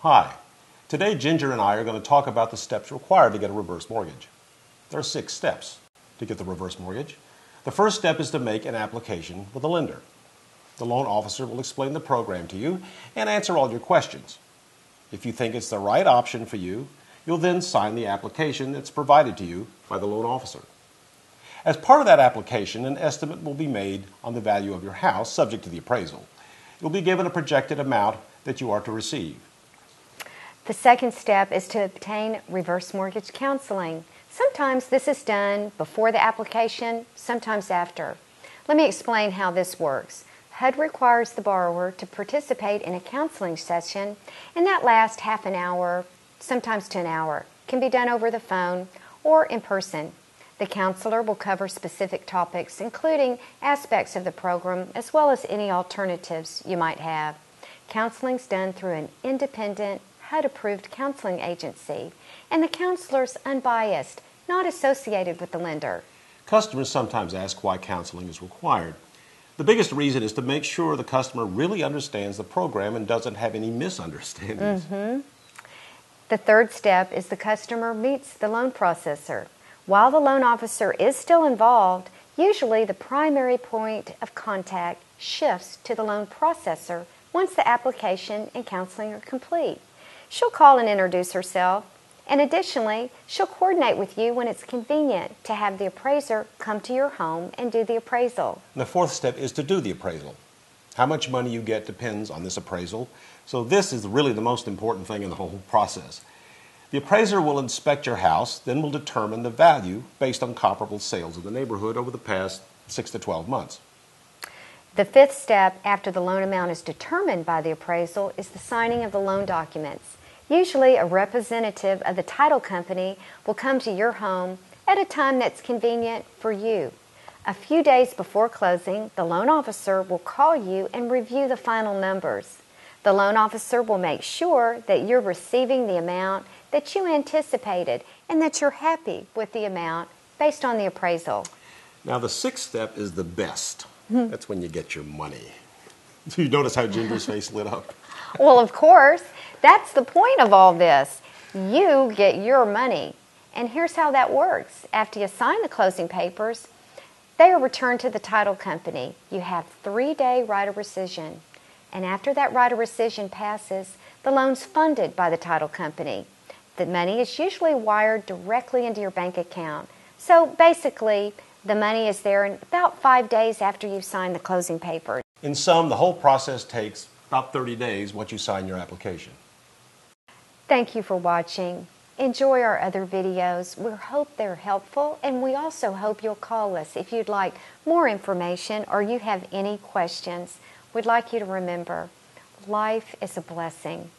Hi. Today Ginger and I are going to talk about the steps required to get a reverse mortgage. There are 6 steps to get the reverse mortgage. The first step is to make an application with a lender. The loan officer will explain the program to you and answer all your questions. If you think it's the right option for you, you'll then sign the application that's provided to you by the loan officer. As part of that application, an estimate will be made on the value of your house, subject to the appraisal. You'll be given a projected amount that you are to receive. The second step is to obtain reverse mortgage counseling. Sometimes this is done before the application, sometimes after. Let me explain how this works. HUD requires the borrower to participate in a counseling session, and that lasts half an hour, sometimes to an hour. It can be done over the phone or in person. The counselor will cover specific topics, including aspects of the program, as well as any alternatives you might have. Counseling is done through an independent, HUD-approved counseling agency, and the counselor is unbiased, not associated with the lender. Customers sometimes ask why counseling is required. The biggest reason is to make sure the customer really understands the program and doesn't have any misunderstandings. The third step is the customer meets the loan processor. While the loan officer is still involved, usually the primary point of contact shifts to the loan processor once the application and counseling are complete. She'll call and introduce herself, and additionally, she'll coordinate with you when it's convenient to have the appraiser come to your home and do the appraisal. And the fourth step is to do the appraisal. How much money you get depends on this appraisal, so this is really the most important thing in the whole process. The appraiser will inspect your house, then will determine the value based on comparable sales in the neighborhood over the past 6 to 12 months. The fifth step after the loan amount is determined by the appraisal is the signing of the loan documents. Usually a representative of the title company will come to your home at a time that's convenient for you. A few days before closing, the loan officer will call you and review the final numbers. The loan officer will make sure that you're receiving the amount that you anticipated and that you're happy with the amount based on the appraisal. Now the sixth step is the best. That's when you get your money. You notice how Ginger's face lit up? Well, of course, that's the point of all this. You get your money. And here's how that works. After you sign the closing papers, they are returned to the title company. You have 3-day right of rescission. And after that right of rescission passes, the loan's funded by the title company. The money is usually wired directly into your bank account. So basically, the money is there in about 5 days after you've signed the closing papers. In sum, the whole process takes about 30 days once you sign your application. Thank you for watching. Enjoy our other videos. We hope they're helpful, and we also hope you'll call us if you'd like more information or you have any questions. We'd like you to remember, life is a blessing.